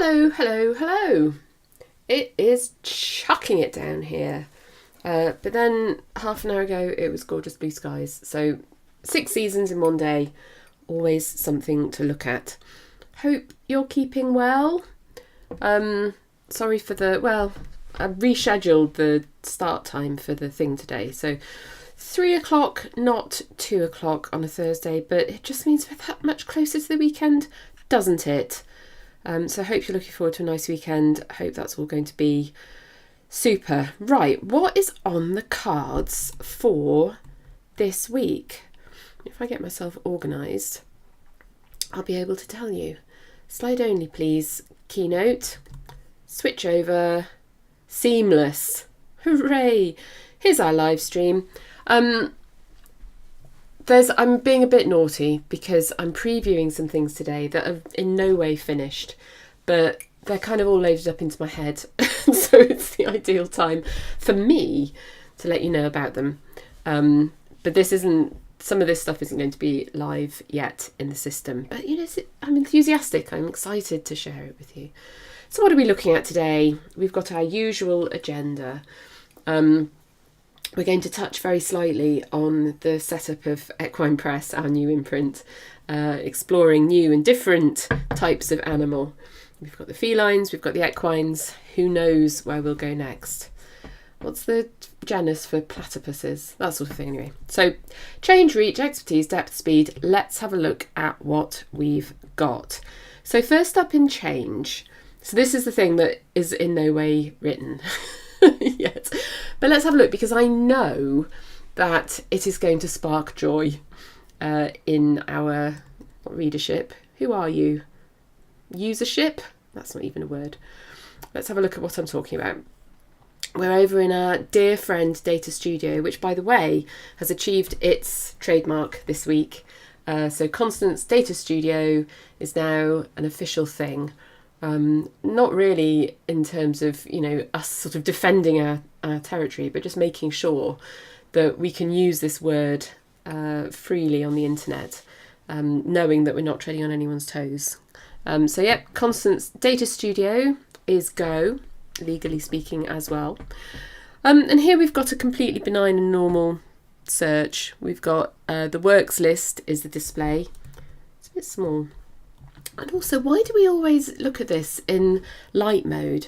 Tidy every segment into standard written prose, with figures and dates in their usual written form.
Hello, hello, hello. It is chucking it down here. But then half an hour ago it was gorgeous blue skies. So 6 seasons in one day, always something to look at. Hope you're keeping well. Sorry for I rescheduled the start time for the thing today. So 3 o'clock, not 2 o'clock on a Thursday, but it just means we're that much closer to the weekend, doesn't it? So I hope you're looking forward to a nice weekend. I hope that's all going to be super. Right, what is on the cards for this week? If I get myself organised, I'll be able to tell you. Slide only, please. Keynote. Switch over. Seamless. Hooray! Here's our live stream. I'm being a bit naughty because I'm previewing some things today that are in no way finished, but they're kind of all loaded up into my head. So it's the ideal time for me to let you know about them. But some of this stuff isn't going to be live yet in the system, but I'm enthusiastic. I'm excited to share it with you. So what are we looking at today? We've got our usual agenda. We're going to touch very slightly on the setup of Equine Press, our new imprint, exploring new and different types of animal. We've got the felines, we've got the equines. Who knows where we'll go next? What's the genus for platypuses? That sort of thing anyway. So change, reach, expertise, depth, speed. Let's have a look at what we've got. So first up in change. So this is the thing that is in no way written yet. But let's have a look, because I know that it is going to spark joy in our readership. Who are you? Usership? That's not even a word. Let's have a look at what I'm talking about. We're over in our dear friend Data Studio, which, by the way, has achieved its trademark this week. So Constance Data Studio is now an official thing. Not really in terms of, us sort of defending our territory, but just making sure that we can use this word freely on the internet, knowing that we're not treading on anyone's toes. Constance Data Studio is go, legally speaking, as well. And here we've got a completely benign and normal search. We've got the works list is the display. It's a bit small. And also, why do we always look at this in light mode?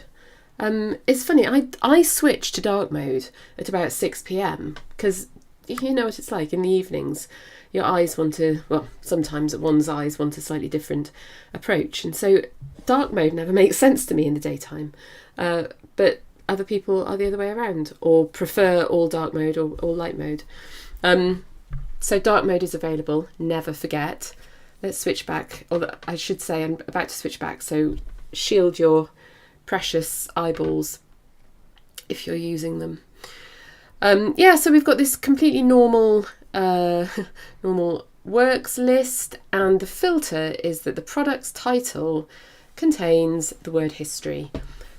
It's funny, I switch to dark mode at about 6 p.m. because you know what it's like in the evenings. Your eyes sometimes one's eyes want a slightly different approach. And so dark mode never makes sense to me in the daytime. But other people are the other way around, or prefer all dark mode or all light mode. So dark mode is available, never forget. Let's switch back, or I should say I'm about to switch back, so shield your precious eyeballs if you're using them. So we've got this completely normal works list, and the filter is that the product's title contains the word history.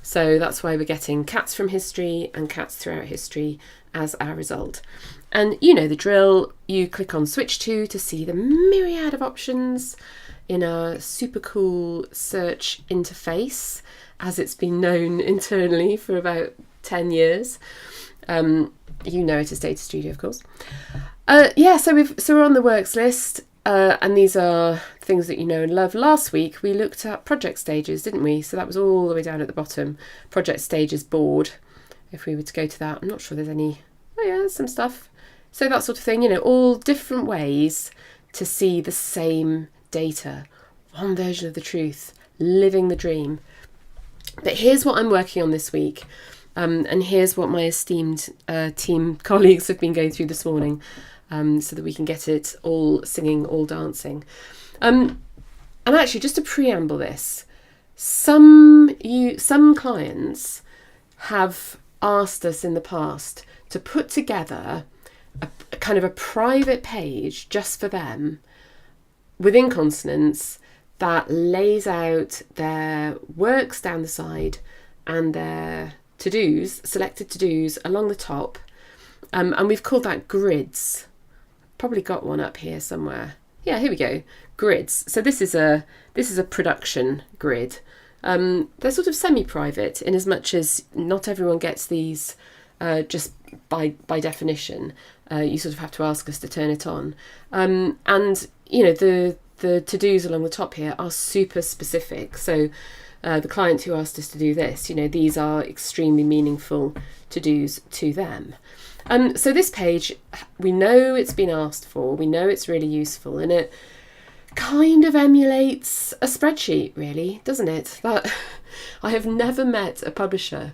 So that's why we're getting cats from history and cats throughout history as our result. And you know the drill, you click on switch to see the myriad of options in a super cool search interface, as it's been known internally for about 10 years. You know it as Data Studio, of course. So we're on the works list, and these are things that you know and love. Last week we looked at project stages, didn't we? So that was all the way down at the bottom. Project stages board. If we were to go to that, I'm not sure there's any. Oh yeah, there's some stuff. So that sort of thing, all different ways to see the same data. One version of the truth, living the dream. But here's what I'm working on this week. And here's what my esteemed team colleagues have been going through this morning, so that we can get it all singing, all dancing. And actually, just to preamble this, some clients have asked us in the past to put together a kind of a private page just for them within Consonance that lays out their works down the side and their to-dos, selected to-dos along the top. And we've called that grids. Probably got one up here somewhere. Yeah, here we go. Grids. So this is a production grid. They're sort of semi-private in as much as not everyone gets these just by definition. You sort of have to ask us to turn it on. And, you know, the to-dos along the top here are super specific. So the client who asked us to do this, you know, these are extremely meaningful to-dos to them. So this page, we know it's been asked for, we know it's really useful, and it kind of emulates a spreadsheet, really, doesn't it? That I have never met a publisher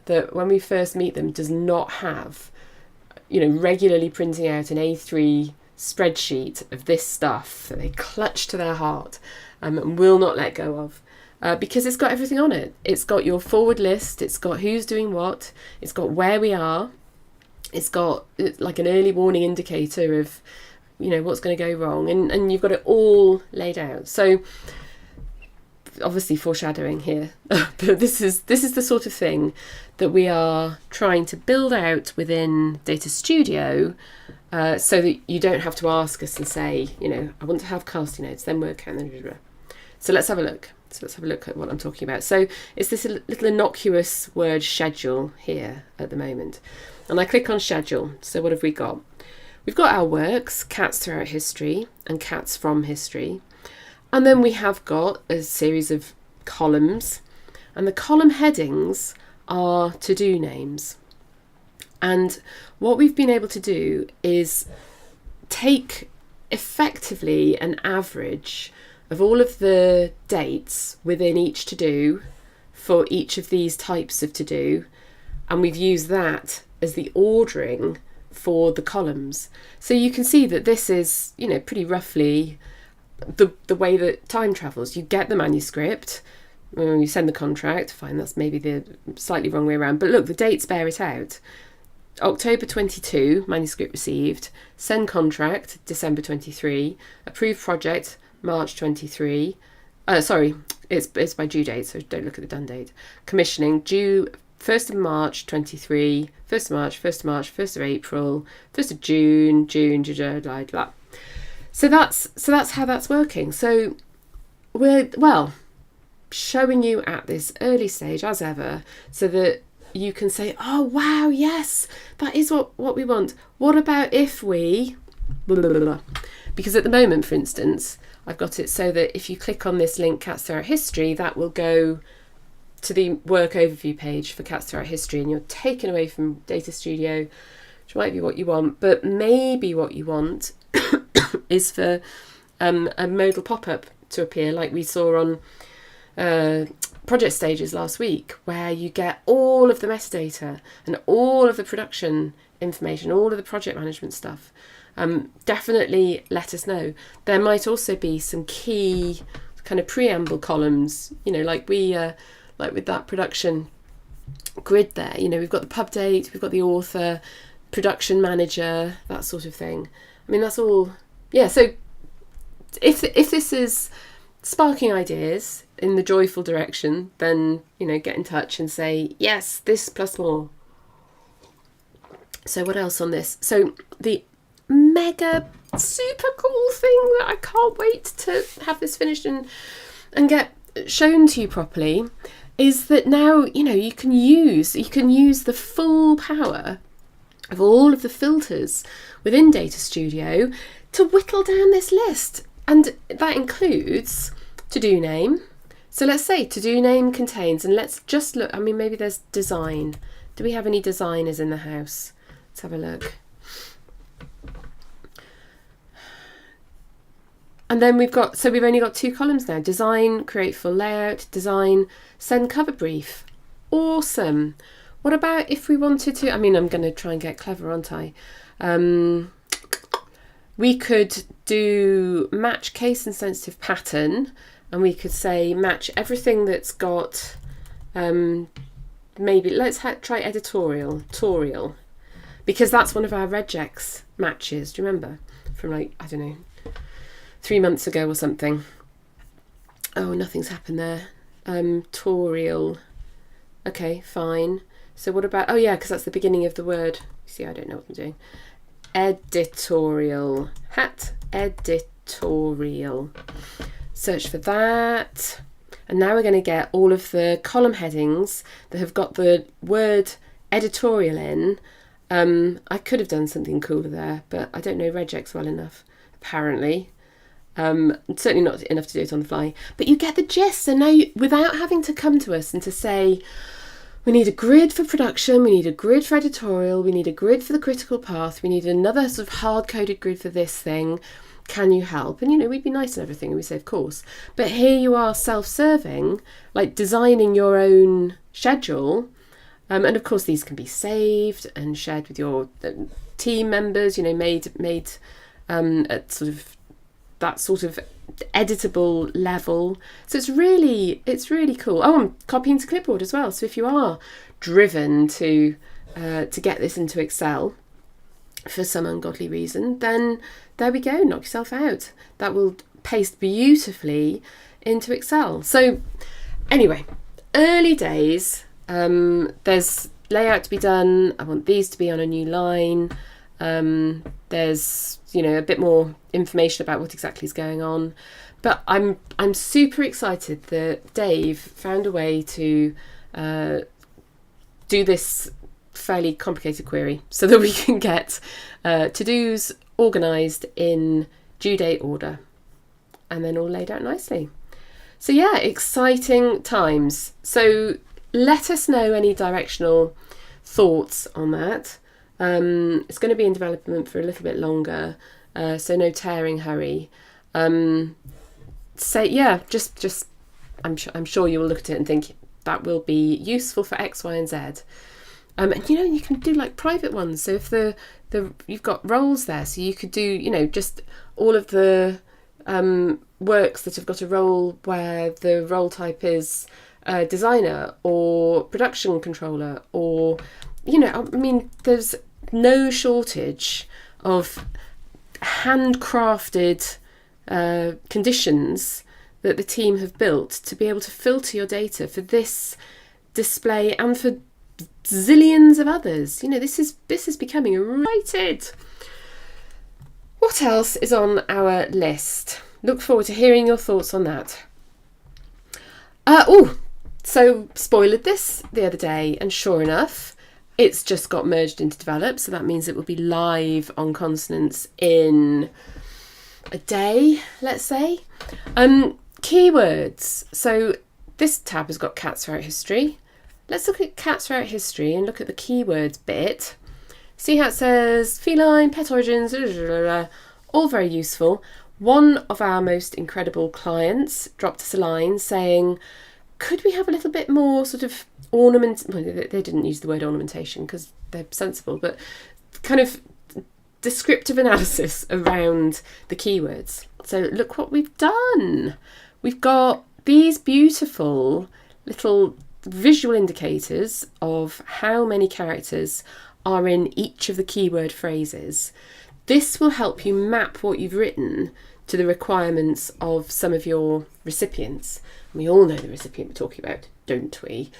that when we first meet them does not have, you know, regularly printing out an A3 spreadsheet of this stuff that they clutch to their heart and will not let go of. Because it's got everything on it. It's got your forward list, it's got who's doing what, it's got where we are, it's got like an early warning indicator of, you know, what's going to go wrong, and you've got it all laid out. So obviously foreshadowing here, but this is the sort of thing that we are trying to build out within Data Studio, so that you don't have to ask us and say, you know, I want to have casting notes, then work out. So let's have a look. So let's have a look at what I'm talking about. So it's this little innocuous word schedule here at the moment. And I click on schedule. So what have we got? We've got our works, cats throughout history and cats from history. And then we have got a series of columns. And the column headings are to-do names. And what we've been able to do is take effectively an average of all of the dates within each to-do for each of these types of to-do, and we've used that as the ordering for the columns. So you can see that this is, you know, pretty roughly the way that time travels. You get the manuscript, you send the contract, fine, that's maybe the slightly wrong way around, but look, the dates bear it out. October 22, manuscript received, send contract, December 23, approved project, March 23, it's by due date, so don't look at the done date. Commissioning, due 1st of March 23, 1st of March, 1st of March, 1st of April, 1st of June, July, blah. So that's how that's working. So we're, well, showing you at this early stage as ever, so that you can say, oh wow, yes, that is what we want. What about if we blah, blah, blah, blah. Because at the moment, for instance, I've got it so that if you click on this link, Cats Throughout History, that will go to the work overview page for Cats Throughout History, and you're taken away from Data Studio, which might be what you want, but maybe what you want is for a modal pop-up to appear like we saw on project stages last week, where you get all of the metadata and all of the production information, all of the project management stuff. Definitely let us know. There might also be some key kind of preamble columns, you know, like we like with that production grid there, you know, we've got the pub date, we've got the author, production manager, that sort of thing. I mean, that's all, yeah. So if this is sparking ideas in the joyful direction, then, you know, get in touch and say, yes, this plus more. So what else on this? So the mega super cool thing that I can't wait to have this finished and get shown to you properly is that now, you know, you can use the full power of all of the filters within Data Studio to whittle down this list, and that includes to-do name. So let's say to-do name contains, and let's just look, I mean, maybe there's design. Do we have any designers in the house? Let's have a look. And then we've only got two columns now. Design, create full layout, design, send cover brief. Awesome. What about if we wanted to, I mean, I'm going to try and get clever, aren't I? We could do match case and sensitive pattern, and we could say match everything that's got, maybe let's try editorial, because that's one of our regex matches. Do you remember? From like, I don't know, 3 months ago or something. Oh, nothing's happened there. Torial. Okay, fine. So what about, oh yeah, because that's the beginning of the word. See, I don't know what I'm doing. Editorial. Editorial. Search for that. And now we're going to get all of the column headings that have got the word editorial in. I could have done something cooler there, but I don't know regex well enough, apparently. Certainly not enough to do it on the fly. But you get the gist. So now, without having to come to us and to say, we need a grid for production, we need a grid for editorial, we need a grid for the critical path, we need another sort of hard-coded grid for this thing, can you help? And, we'd be nice and everything, and we say, of course. But here you are self-serving, like designing your own schedule. And of course, these can be saved and shared with your team members, made at sort of that sort of editable level. So it's really cool. Oh, and copying to clipboard as well. So if you are driven to get this into Excel for some ungodly reason, then there we go, knock yourself out. That will paste beautifully into Excel. So anyway, early days. There's layout to be done. I want these to be on a new line. There's a bit more information about what exactly is going on, but I'm super excited that Dave found a way to do this fairly complicated query so that we can get to-dos organised in due date order and then all laid out nicely. So yeah, exciting times. So let us know any directional thoughts on that. It's going to be in development for a little bit longer, so no tearing hurry. Just I'm sure you will look at it and think that will be useful for X, Y, and Z. And you can do like private ones. So if the you've got roles there, so you could do just all of the works that have got a role where the role type is designer or production controller, or there's no shortage of handcrafted conditions that the team have built to be able to filter your data for this display and for zillions of others. This is becoming excited. What else is on our list? Look forward to hearing your thoughts on that. So spoiled this the other day, and sure enough, it's just got merged into develop. So that means it will be live on Consonance in a day, let's say. Keywords. So this tab has got cats throughout history. Let's look at cats throughout history and look at the keywords bit. See how it says feline, pet origins, all very useful. One of our most incredible clients dropped us a line saying, could we have a little bit more sort of ornament? Well, they didn't use the word ornamentation because they're sensible, but kind of descriptive analysis around the keywords. So look what we've done. We've got these beautiful little visual indicators of how many characters are in each of the keyword phrases. This will help you map what you've written to the requirements of some of your recipients. We all know the recipient we're talking about, don't we?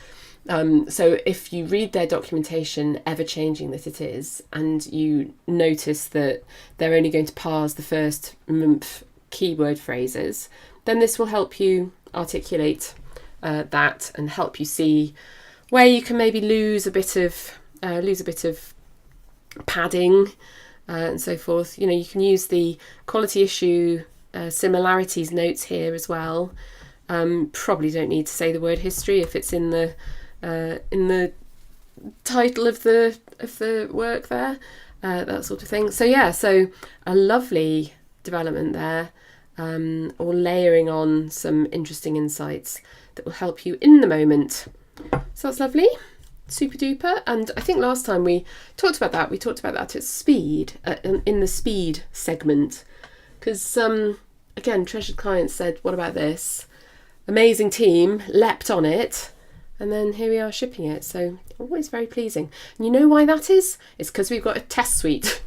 So if you read their documentation, ever-changing that it is, and you notice that they're only going to parse the first keyword phrases, then this will help you articulate that and help you see where you can maybe lose a bit of padding and so forth. You can use the quality issue similarities notes here as well. Probably don't need to say the word history if it's in the title of the work there, that sort of thing. So yeah, so a lovely development there, or layering on some interesting insights that will help you in the moment. So that's lovely, super duper. And I think last time we talked about that. We talked about that at speed, in the speed segment, because again, treasured clients said, "What about this?" Amazing team leapt on it, and then here we are shipping it. So always very pleasing. And you know why that is? It's because we've got a test suite.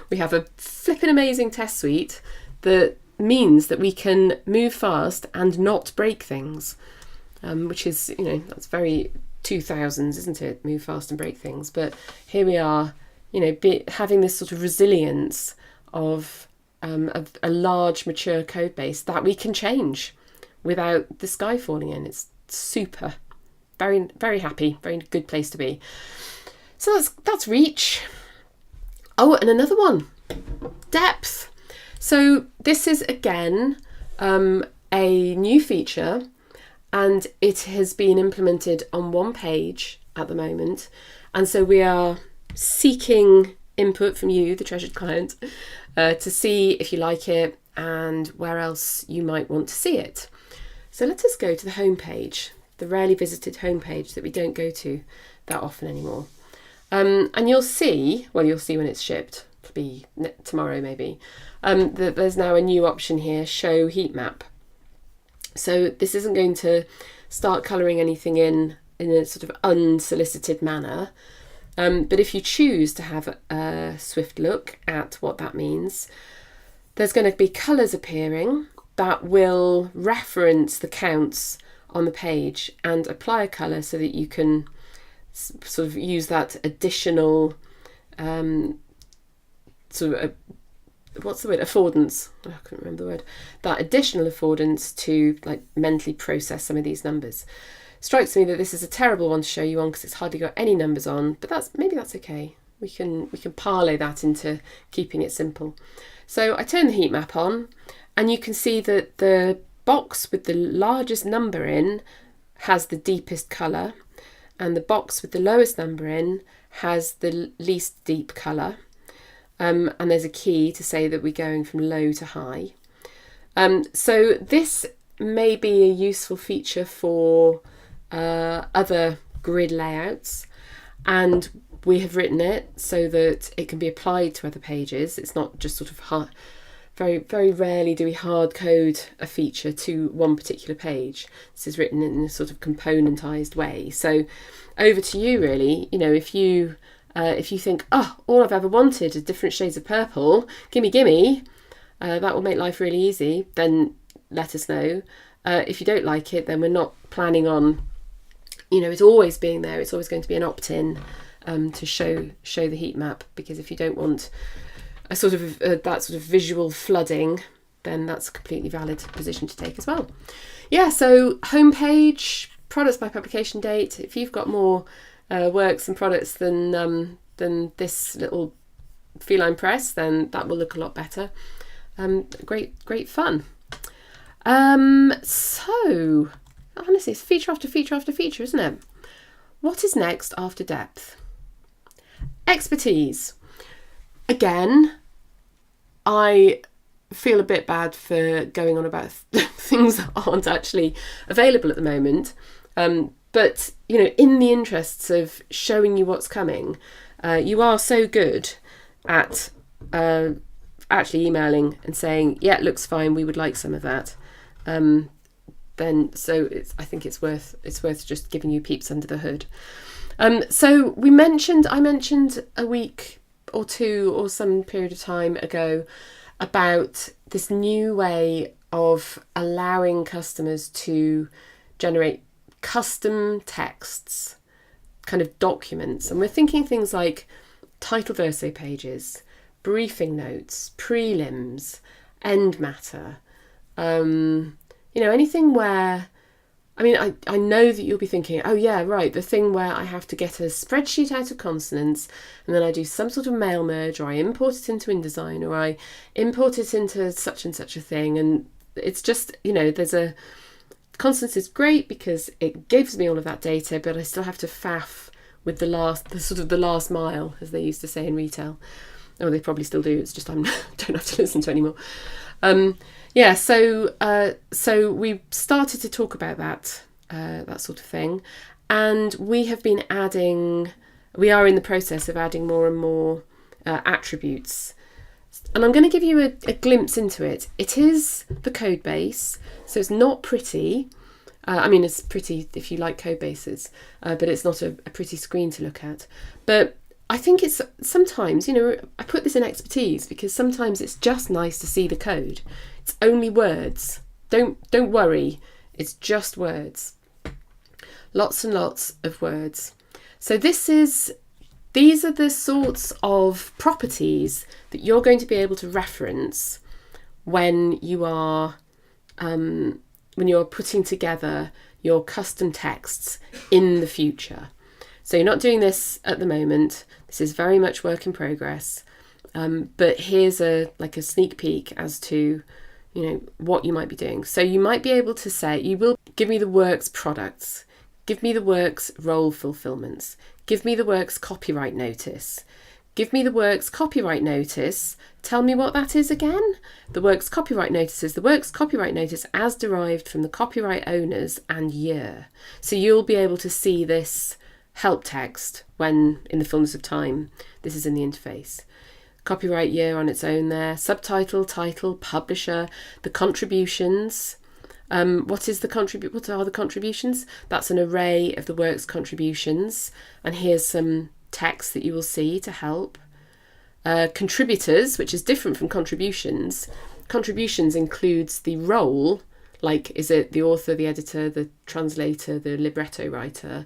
We have a flipping amazing test suite that means that we can move fast and not break things, which is, that's very 2000s, isn't it? Move fast and break things. But here we are, having this sort of resilience of a large mature code base that we can change. without the sky falling in. It's super. Very, very happy. Very good place to be. So that's reach. Oh, and another one. Depth. So this is again a new feature, and it has been implemented on one page at the moment. And so we are seeking input from you, the treasured client, to see if you like it and where else you might want to see it. So let us go to the home page, the rarely visited home page that we don't go to that often anymore. And you'll see when it's shipped, it'll be tomorrow maybe, that there's now a new option here, show heat map. So this isn't going to start colouring anything in a sort of unsolicited manner. But if you choose to have a swift look at what that means, there's going to be colours appearing that will reference the counts on the page and apply a colour so that you can sort of use that additional affordance. I couldn't remember the word. That additional affordance to like mentally process some of these numbers. Strikes me that this is a terrible one to show you on because it's hardly got any numbers on, but that's okay. We can parlay that into keeping it simple. So I turn the heat map on, and you can see that the box with the largest number in has the deepest colour, and the box with the lowest number in has the least deep colour. And there's a key to say that we're going from low to high. So this may be a useful feature for other grid layouts, and we have written it so that it can be applied to other pages. It's not just sort of hard. Very, very rarely do we hard code a feature to one particular page. This is written in a sort of componentized way. So over to you, really. You know, if you think, oh, all I've ever wanted is different shades of purple, gimme, that will make life really easy, then let us know. If you don't like it, then we're not planning on, it's always being there. It's always going to be an opt-in to show the heat map, because if you don't want a sort of that sort of visual flooding, then that's a completely valid position to take as well. Yeah, so homepage, products by publication date. If you've got more works and products than this little feline press, then that will look a lot better. Great fun. So honestly, it's feature after feature after feature, isn't it? What is next after depth? Expertise. Again, I feel a bit bad for going on about things that aren't actually available at the moment. But, in the interests of showing you what's coming, you are so good at actually emailing and saying, yeah, it looks fine, we would like some of that. I think it's worth just giving you peeps under the hood. So I mentioned a week or two or some period of time ago about this new way of allowing customers to generate custom texts, kind of documents. And we're thinking things like title verso pages, briefing notes, prelims, end matter, anything where, I know that you'll be thinking, oh yeah, right, the thing where I have to get a spreadsheet out of consonants and then I do some sort of mail merge, or I import it into InDesign, or I import it into such and such a thing. And it's just, consonants is great because it gives me all of that data, but I still have to faff with the last mile, as they used to say in retail. Oh, they probably still do. It's just I don't have to listen to anymore. So we started to talk about that sort of thing, and we are in the process of adding more and more attributes. And I'm going to give you a glimpse into it. It is the code base, so it's not pretty. It's pretty if you like code bases, but it's not a pretty screen to look at. But I think it's sometimes, I put this in expertise because sometimes it's just nice to see the code. It's only words. Don't worry. It's just words. Lots and lots of words. So these are the sorts of properties that you're going to be able to reference when you are you're putting together your custom texts in the future. So you're not doing this at the moment. This is very much work in progress. But here's a sneak peek as to, what you might be doing. So you might be able to say, you will give me the works products, give me the works role fulfillments, give me the works copyright notice, give me the works copyright notice. Tell me what that is again. The works copyright notice is the works copyright notice as derived from the copyright owners and year. So you'll be able to see this help text when in the fullness of time this is in the interface. Copyright year on its own there, subtitle, title, publisher, the contributions. What are the contributions? That's an array of the work's contributions, and here's some text that you will see to help. Contributors, which is different from contributions. Contributions includes the role, like is it the author, the editor, the translator, the libretto writer,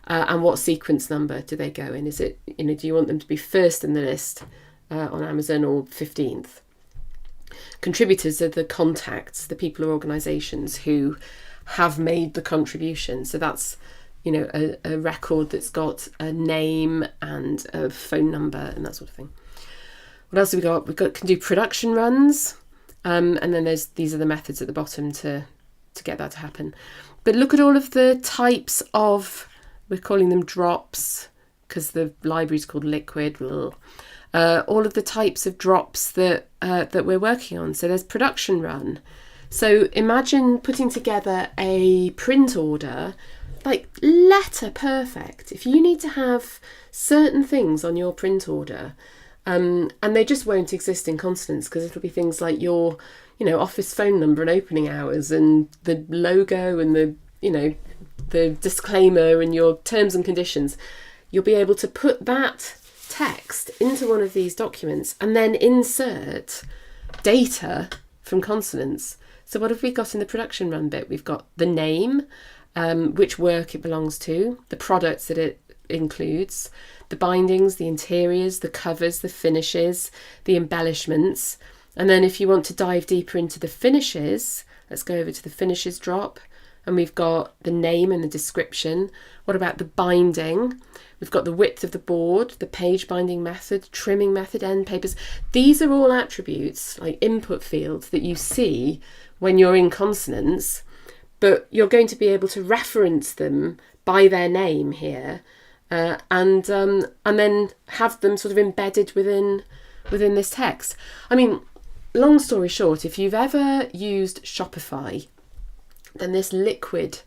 and what sequence number do they go in? Is it, do you want them to be first in the list on Amazon or 15th? Contributors are the contacts, the people or organisations who have made the contribution. So that's, a record that's got a name and a phone number and that sort of thing. What else have we got? Can do production runs, and then these are the methods at the bottom to get that to happen. But look at all of the types of, we're calling them drops because the library is called liquid. All of the types of drops that we're working on. So there's production run. So imagine putting together a print order, like letter perfect. If you need to have certain things on your print order, and they just won't exist in consonants because it'll be things like your, office phone number and opening hours and the logo and the disclaimer and your terms and conditions. You'll be able to put that text into one of these documents and then insert data from consonants. So what have we got in the production run bit? We've got the name, which work it belongs to, the products that it includes, the bindings, the interiors, the covers, the finishes, the embellishments. And then if you want to dive deeper into the finishes, let's go over to the finishes drop, and we've got the name and the description. What about the binding? We've got the width of the board, the page binding method, trimming method, end papers. These are all attributes, like input fields, that you see when you're in consonants, but you're going to be able to reference them by their name here, and then have them sort of embedded within this text. I mean, long story short, if you've ever used Shopify, then this liquid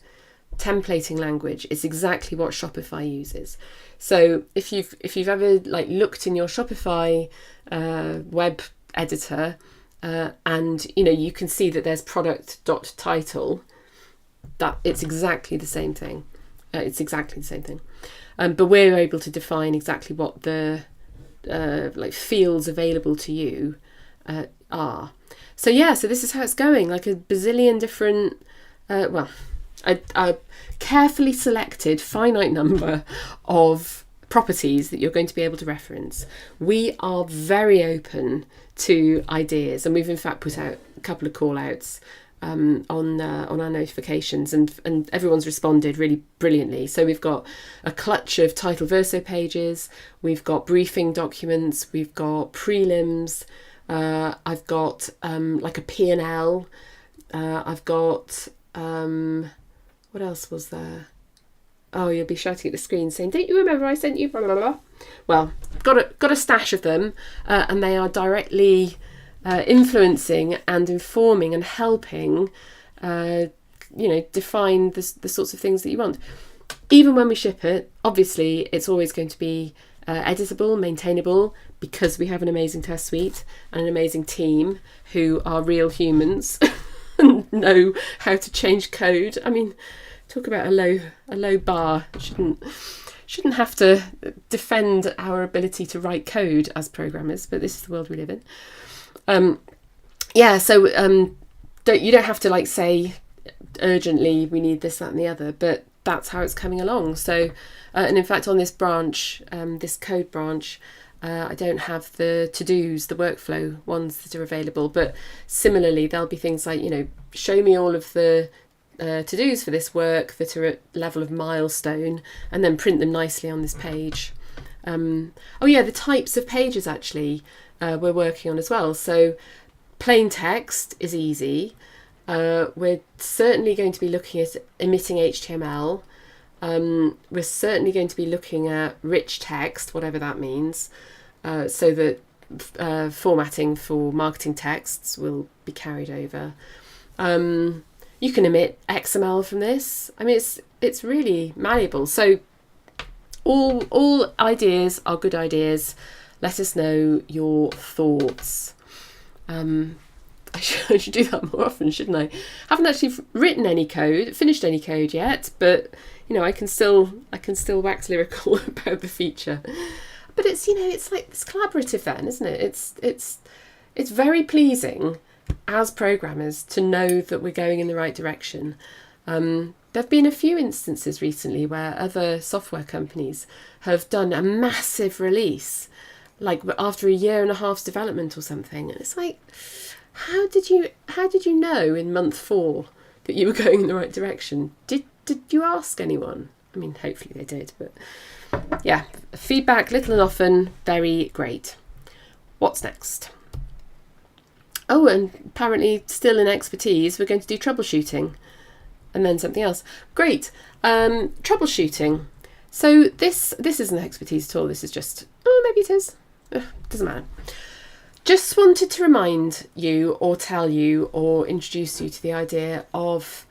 templating language is exactly what Shopify uses. So if you've ever looked in your Shopify web editor and you can see that there's product.title, that it's exactly the same thing. But we're able to define exactly what the fields available to you are. So this is how it's going, like a bazillion different a carefully selected finite number of properties that you're going to be able to reference. We are very open to ideas, and we've in fact put out a couple of call outs on our notifications, and everyone's responded really brilliantly. So we've got a clutch of title verso pages, we've got briefing documents, we've got prelims, I've got like a P&L, I've got what else was there? Oh, you'll be shouting at the screen saying, "Don't you remember I sent you blah blah blah?" Well, got a stash of them, and they are directly influencing and informing and helping, define the sorts of things that you want. Even when we ship it, obviously, it's always going to be editable, maintainable, because we have an amazing test suite and an amazing team who are real humans and know how to change code. I mean, talk about a low bar. Shouldn't have to defend our ability to write code as programmers, but this is the world we live in. You don't have to say urgently we need this, that and the other, but that's how it's coming along. So and in fact on this branch, this code branch, I don't have the to-dos, the workflow ones that are available, but similarly there'll be things like, show me all of the to-dos for this work that are at level of milestone, and then print them nicely on this page. Oh yeah, the types of pages actually we're working on as well. So plain text is easy. We're certainly going to be looking at emitting HTML. We're certainly going to be looking at rich text, whatever that means, so that formatting for marketing texts will be carried over. You can emit XML from this. I mean, it's really malleable. So all ideas are good ideas. Let us know your thoughts. I should do that more often, shouldn't I? Haven't actually finished any code yet, but you know, I can still wax lyrical about the feature. But it's, you know, it's like it's collaborative then, isn't it? It's very pleasing as programmers to know that we're going in the right direction. There've been a few instances recently where other software companies have done a massive release, like after 1.5 years development or something, and it's like, how did you know in month 4 that you were going in the right direction? Did you ask anyone? I mean, hopefully they did, but yeah, feedback little and often, very great. What's next? Oh, and apparently still in expertise, we're going to do troubleshooting and then something else. Great. Troubleshooting. So this isn't expertise at all. This is just, maybe it is. Doesn't matter. Just wanted to remind you or tell you or introduce you to the idea of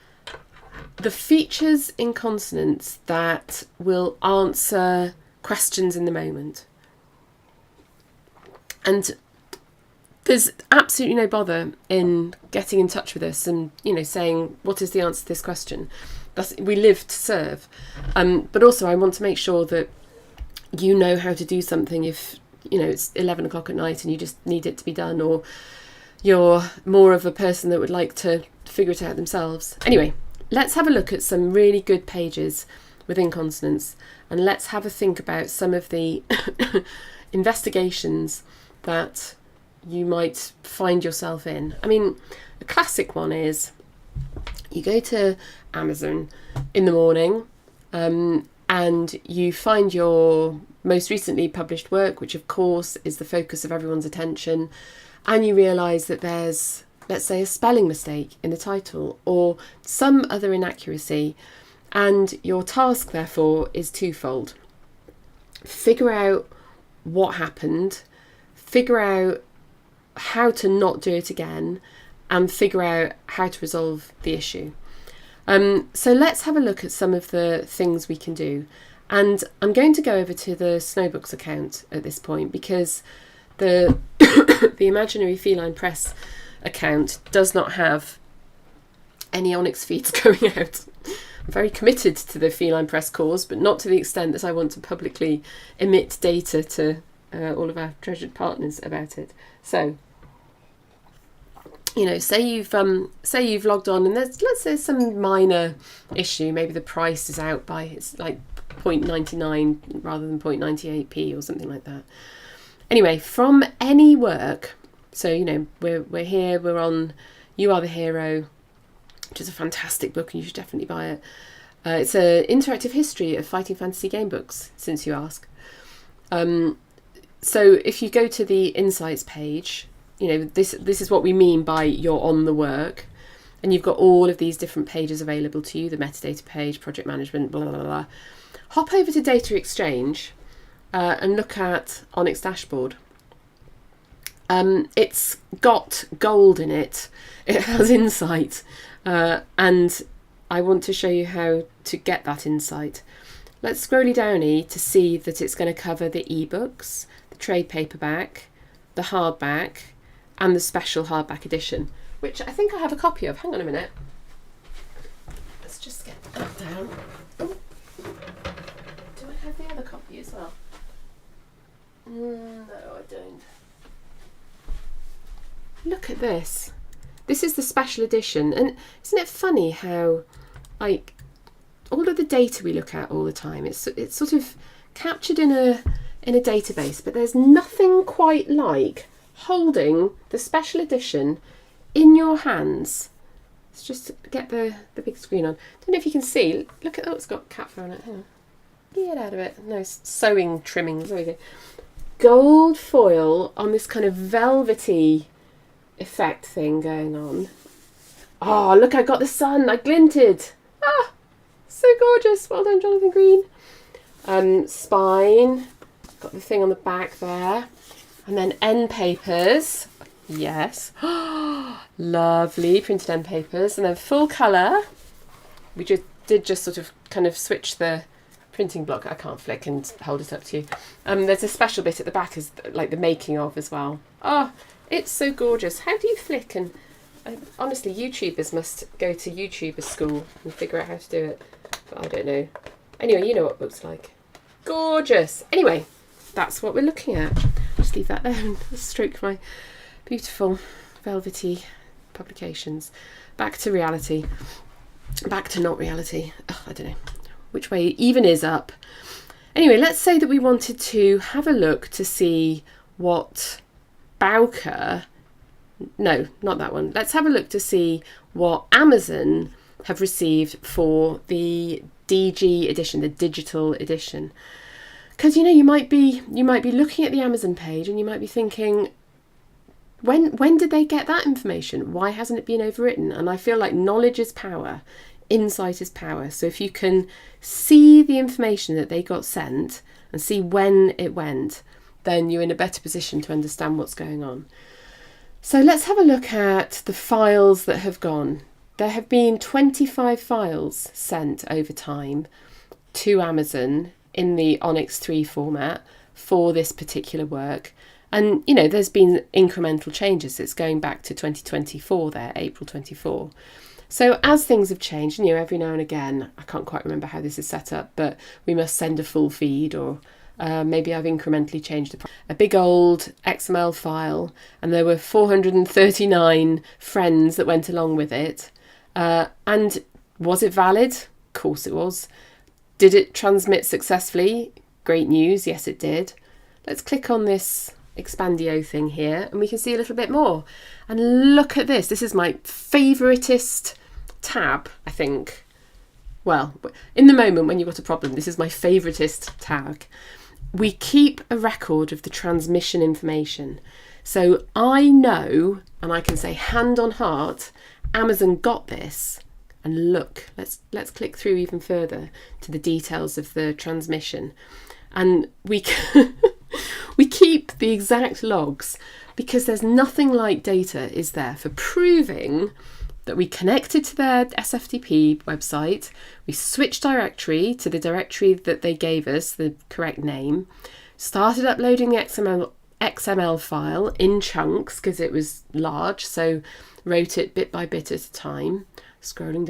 the features in consonants that will answer questions in the moment. And there's absolutely no bother in getting in touch with us and, you know, saying, what is the answer to this question? We live to serve. But also I want to make sure that you know how to do something if, you know, it's 11 o'clock at night and you just need it to be done, or you're more of a person that would like to figure it out themselves. Anyway, let's have a look at some really good pages within consonants, and let's have a think about some of the investigations that you might find yourself in. I mean, a classic one is you go to Amazon in the morning and you find your most recently published work, which of course is the focus of everyone's attention, and you realise that there's, let's say, a spelling mistake in the title or some other inaccuracy, and your task therefore is twofold. Figure out what happened, figure out how to not do it again, and figure out how to resolve the issue. So let's have a look at some of the things we can do. And I'm going to go over to the Snowbooks account at this point, because the the Imaginary Feline Press account does not have any Onyx feeds going out. I'm very committed to the Feline Press cause, but not to the extent that I want to publicly emit data to all of our treasured partners about it. So, you know, say you've logged on and let's say some minor issue. Maybe the price is out by, it's like 0.99 rather than 0.98p or something like that. Anyway, from any work, so, you know, we're here, we're on You Are the Hero, which is a fantastic book and you should definitely buy it. It's an interactive history of fighting fantasy game books, since you ask. So if you go to the Insights page, you know, this is what we mean by you're on the work, and you've got all of these different pages available to you, the metadata page, project management, blah, blah, blah. Hop over to Data Exchange and look at Onyx Dashboard. It's got gold in it. It has insight, and I want to show you how to get that insight. Let's scrolly downy to see that it's going to cover the ebooks, the trade paperback, the hardback, and the special hardback edition, which I think I have a copy of. Hang on a minute. Let's just get that down. Oh. Do I have the other copy as well? No, I don't. Look at this. This is the special edition, and isn't it funny how, like, all of the data we look at all the time, it's sort of captured in a database, but there's nothing quite like holding the special edition in your hands Let's just get the big screen on. Don't know if you can see. Look at, oh, it's got cat fur on it. Hang on. Get out of it. Nice sewing trimmings. There we go. Gold foil on this kind of velvety effect thing going on. Oh, look, I got the sun. I glinted. Ah, so gorgeous. Well done, Jonathan Green. Spine. Got the thing on the back there. And then end papers. Yes. Lovely printed end papers. And then full colour. We did sort of kind of switch the printing block. I can't flick and hold it up to you. There's a special bit at the back, as like the making of as well. Oh, it's so gorgeous. How do you flick? And honestly, YouTubers must go to YouTuber school and figure out how to do it. But I don't know. Anyway, you know what books like. Gorgeous. Anyway, that's what we're looking at. Just leave that there and stroke my beautiful velvety publications. Back to reality. Back to not reality. Oh, I don't know which way it even is up. Anyway, let's say that we wanted to have a look to see what Bowker, no, not that one. Let's have a look to see what Amazon have received for the DG edition, the digital edition. Because you might be looking at the Amazon page and you might be thinking, when did they get that information? Why hasn't it been overwritten? And I feel like knowledge is power. Insight is power. So if you can see the information that they got sent and see when it went, then you're in a better position to understand what's going on. So let's have a look at the files that have gone. There have been 25 files sent over time to Amazon in the Onyx 3 format for this particular work. And, there's been incremental changes. It's going back to 2024 there, April 24. So as things have changed, every now and again, I can't quite remember how this is set up, but we must send a full feed, or maybe I've incrementally changed a big old XML file, and there were 439 friends that went along with it. And was it valid? Of course it was. Did it transmit successfully? Great news. Yes, it did. Let's click on this Expandio thing here and we can see a little bit more. And look at this. This is my favoritist tab, I think. Well, in the moment when you've got a problem, this is my favoritist tag. We keep a record of the transmission information. So I know, and I can say hand on heart, Amazon got this. And look, let's click through even further to the details of the transmission. And we we keep the exact logs because there's nothing like data, is there, for proving that we connected to their SFTP website, we switched directory to the directory that they gave us, the correct name, started uploading the XML file in chunks because it was large, so wrote it bit by bit at a time, scrolling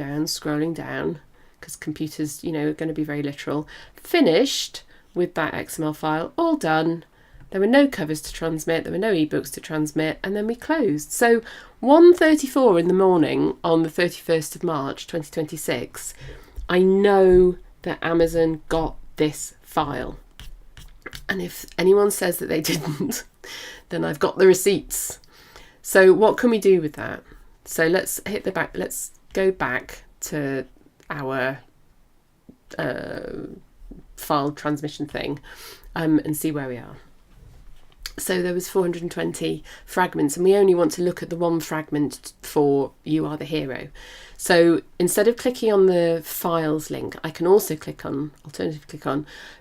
down, because computers, are going to be very literal, finished with that XML file, all done. There were no covers to transmit, there were no ebooks to transmit, and then we closed. So 1:34 in the morning on the 31st of March 2026, I know that Amazon got this file. And if anyone says that they didn't, then I've got the receipts. So what can we do with that? So let's go back to our file transmission thing and see where we are. So there was 420 fragments and we only want to look at the one fragment for You Are the Hero. So instead of clicking on the files link, I can also click on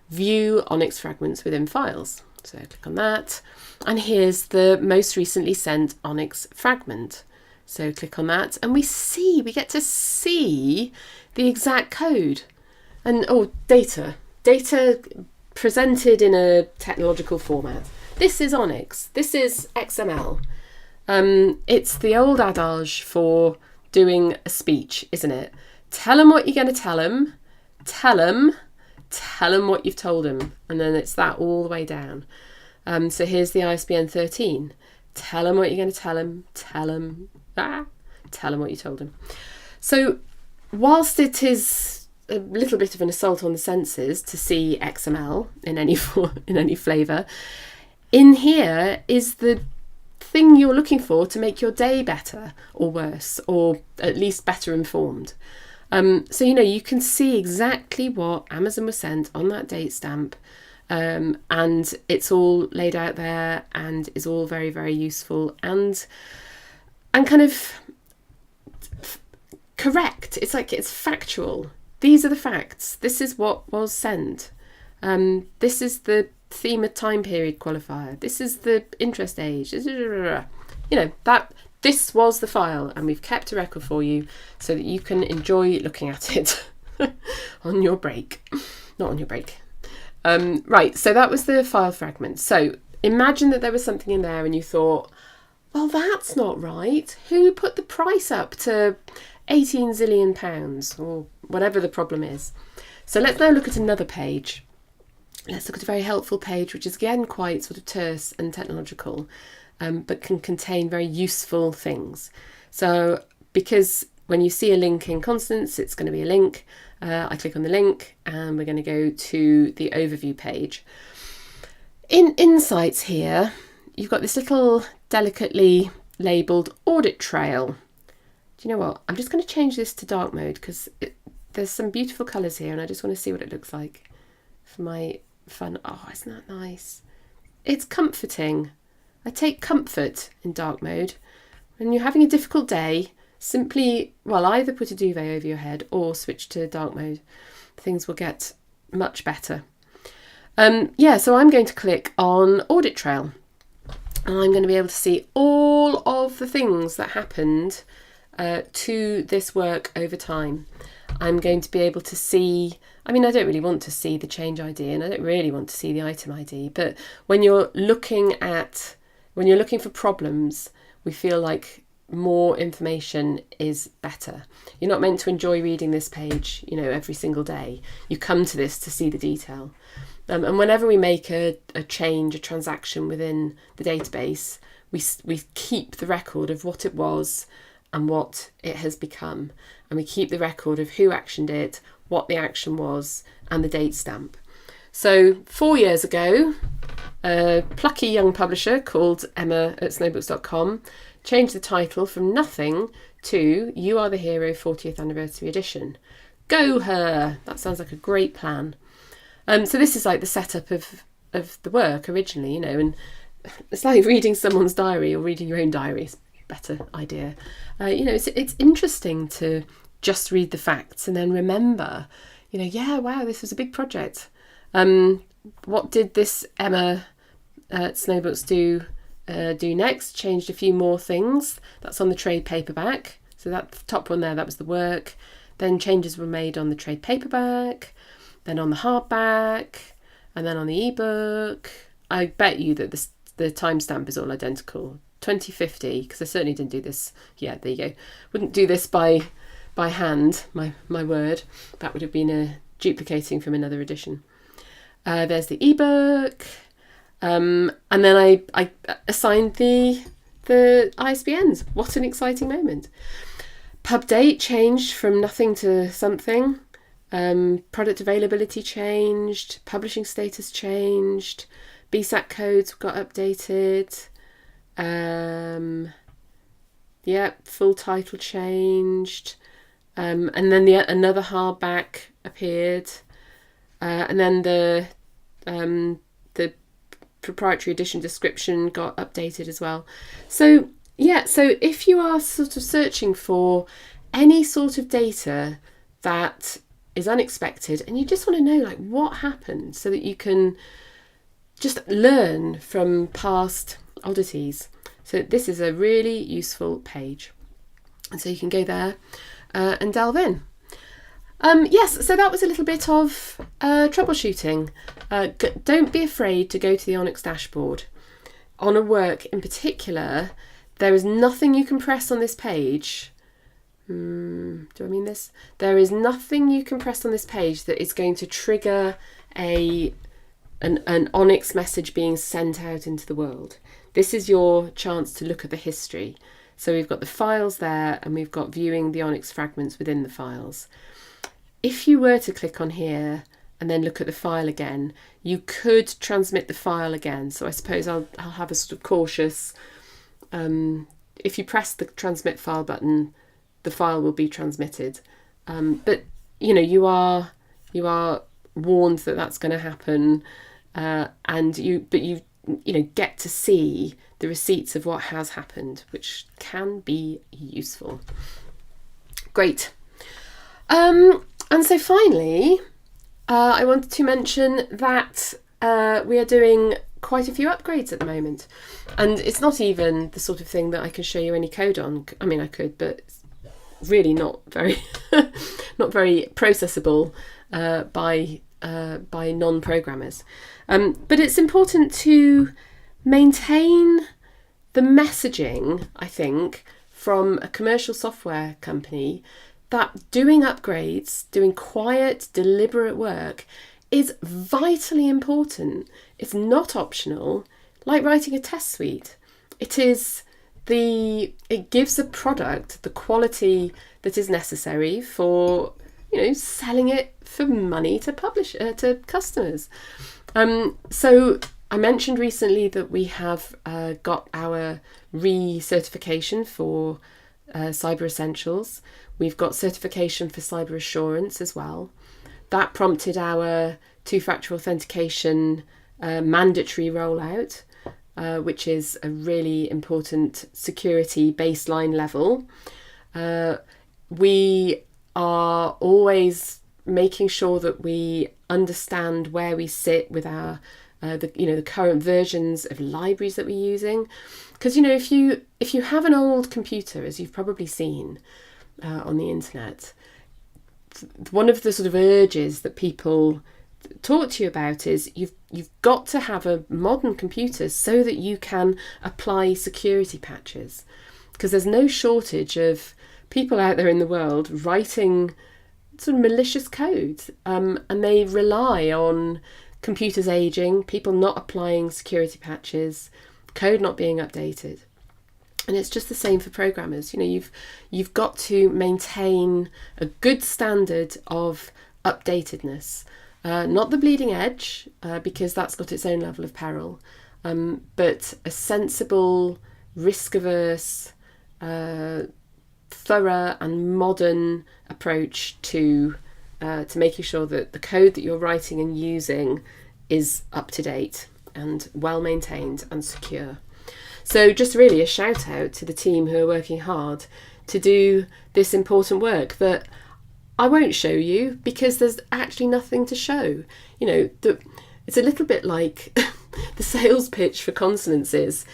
View Onyx Fragments within Files. So click on that and here's the most recently sent Onyx fragment. So click on that and we get to see the exact code. And data presented in a technological format. This is Onyx. This is XML. It's the old adage for doing a speech, isn't it? Tell them what you're going to tell them. Tell them what you've told them. And then it's that all the way down. So here's the ISBN 13. Tell them what you're going to tell them. Tell them what you told them. So whilst it is a little bit of an assault on the senses to see XML in any flavour, in here is the thing you're looking for to make your day better or worse, or at least better informed. So, you can see exactly what Amazon was sent on that date stamp, and it's all laid out there and is all very, very useful and kind of correct. It's like it's factual. These are the facts. This is what was sent. This is the theme of time period qualifier. This is the interest age. That this was the file, and we've kept a record for you so that you can enjoy looking at it on your break. Not on your break. Right, so that was the file fragment. So imagine that there was something in there and you thought, well, that's not right. Who put the price up to 18 zillion pounds, or whatever the problem is? So let's now look at another page. Let's look at a very helpful page, which is again quite sort of terse and technological, but can contain very useful things. So because when you see a link in Constance, it's going to be a link. I click on the link and we're going to go to the overview page. In Insights here, you've got this little delicately labelled audit trail. Do you know what? I'm just going to change this to dark mode because there's some beautiful colours here and I just want to see what it looks like for my fun. Oh, isn't that nice? It's comforting. I take comfort in dark mode. When you're having a difficult day, simply, either put a duvet over your head or switch to dark mode. Things will get much better. So I'm going to click on Audit Trail. And I'm going to be able to see all of the things that happened to this work over time. I'm going to be able to see, I don't really want to see the change ID and I don't really want to see the item ID, but when you're looking for problems, we feel like more information is better. You're not meant to enjoy reading this page, every single day. You come to this to see the detail. And whenever we make a change, a transaction within the database, we keep the record of what it was and what it has become. And we keep the record of who actioned it, what the action was, and the date stamp. So 4 years ago, a plucky young publisher called Emma at snowbooks.com changed the title from Nothing to You Are the Hero 40th Anniversary Edition. Go her! That sounds like a great plan. So this is like the setup of the work originally, and it's like reading someone's diary or reading your own diary. It's a better idea. It's interesting to just read the facts and then remember, wow, this was a big project. What did this Emma at Snowbooks do next? Changed a few more things. That's on the trade paperback. So that top one there, that was the work. Then changes were made on the trade paperback, then on the hardback, and then on the ebook. I bet you that the timestamp is all identical. 2050, because I certainly didn't do this. Yeah, there you go. Wouldn't do this by hand, my word. That would have been duplicating from another edition. There's the ebook. And then I assigned the ISBNs. What an exciting moment. Pub date changed from nothing to something. Product availability changed. Publishing status changed. BSAC codes got updated. Full title changed. And then another hardback appeared. And then the proprietary edition description got updated as well. So if you are sort of searching for any sort of data that is unexpected and you just want to know what happened so that you can just learn from past oddities. So this is a really useful page. And so you can go there and delve in. So that was a little bit of troubleshooting. Don't be afraid to go to the Onyx dashboard. On a work in particular, there is nothing you can press on this page. Do I mean this? There is nothing you can press on this page that is going to trigger an Onyx message being sent out into the world. This is your chance to look at the history. So we've got the files there and we've got viewing the Onyx fragments within the files. If you were to click on here and then look at the file again, you could transmit the file again. So I suppose I'll have a sort of cautious If you press the transmit file button, the file will be transmitted. But you are warned that that's going to happen, and you get to see the receipts of what has happened, which can be useful. Great. And so finally, I wanted to mention that we are doing quite a few upgrades at the moment, and it's not even the sort of thing that I can show you any code on. I mean, I could, but it's really not very not very processable by non-programmers. But it's important to maintain the messaging, I think, from a commercial software company that doing upgrades, doing quiet, deliberate work is vitally important. It's not optional, like writing a test suite. It gives a product the quality that is necessary for, selling it for money to to customers. So I mentioned recently that we have got our re-certification for Cyber Essentials. We've got certification for Cyber Assurance as well. That prompted our two-factor authentication mandatory rollout, which is a really important security baseline level. We are always making sure that we understand where we sit with our the current versions of libraries that we're using, because if you have an old computer, as you've probably seen on the internet, one of the sort of urges that people talk to you about is you've got to have a modern computer so that you can apply security patches, because there's no shortage of people out there in the world writing sort of malicious code, and they rely on computers aging, people not applying security patches, code not being updated. And it's just the same for programmers. You've got to maintain a good standard of updatedness, not the bleeding edge, because that's got its own level of peril, but a sensible, risk-averse, thorough and modern approach to making sure that the code that you're writing and using is up to date and well maintained and secure. So just really a shout out to the team who are working hard to do this important work that I won't show you because there's actually nothing to show. It's a little bit like the sales pitch for consonances.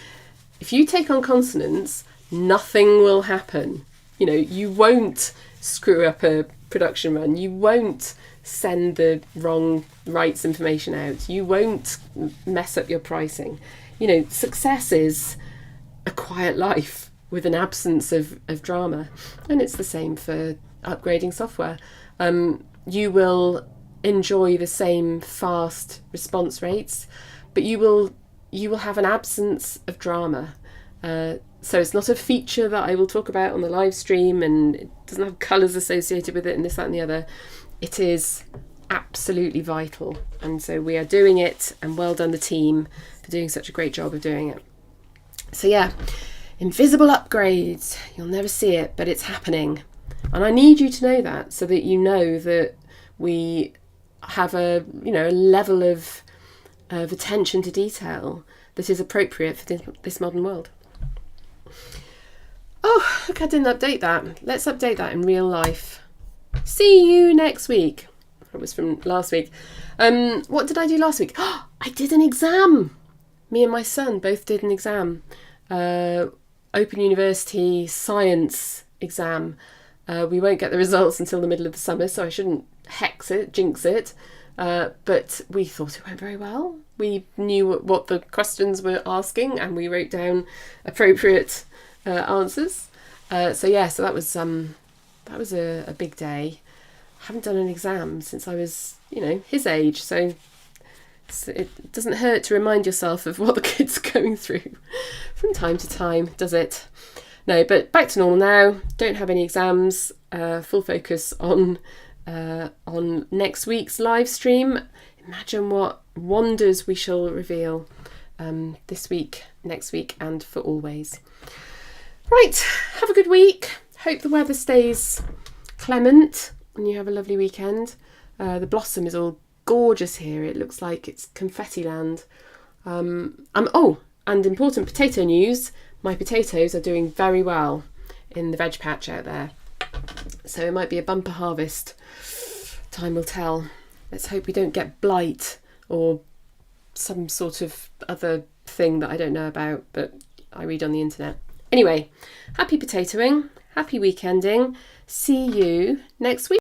If you take on consonants, nothing will happen. You won't screw up a production run. You won't send the wrong rights information out. You won't mess up your pricing. Success is a quiet life with an absence of drama. And it's the same for upgrading software. You will enjoy the same fast response rates, but you will have an absence of drama. So it's not a feature that I will talk about on the live stream, and it doesn't have colours associated with it and this, that and the other. It is absolutely vital. And so we are doing it, and well done the team for doing such a great job of doing it. So yeah, invisible upgrades. You'll never see it, but it's happening. And I need you to know that so that you know that we have a level of attention to detail that is appropriate for this modern world. Oh, look, I didn't update that. Let's update that in real life. See you next week. That was from last week. What did I do last week? Oh, I did an exam. Me and my son both did an exam. Open University science exam. We won't get the results until the middle of the summer, so I shouldn't jinx it. But we thought it went very well. We knew what the questions were asking, and we wrote down appropriate answers. So that was a big day. I haven't done an exam since I was, his age, so it doesn't hurt to remind yourself of what the kids are going through from time to time, does it? No, but back to normal now. Don't have any exams. Full focus on next week's live stream. Imagine what wonders we shall reveal this week, next week, and for always. Right, have a good week. Hope the weather stays clement and you have a lovely weekend. The blossom is all gorgeous here. It looks like it's confetti land. And important potato news. My potatoes are doing very well in the veg patch out there. So it might be a bumper harvest. Time will tell. Let's hope we don't get blight or some sort of other thing that I don't know about, but I read on the internet. Anyway, happy potatoing, happy weekending. See you next week.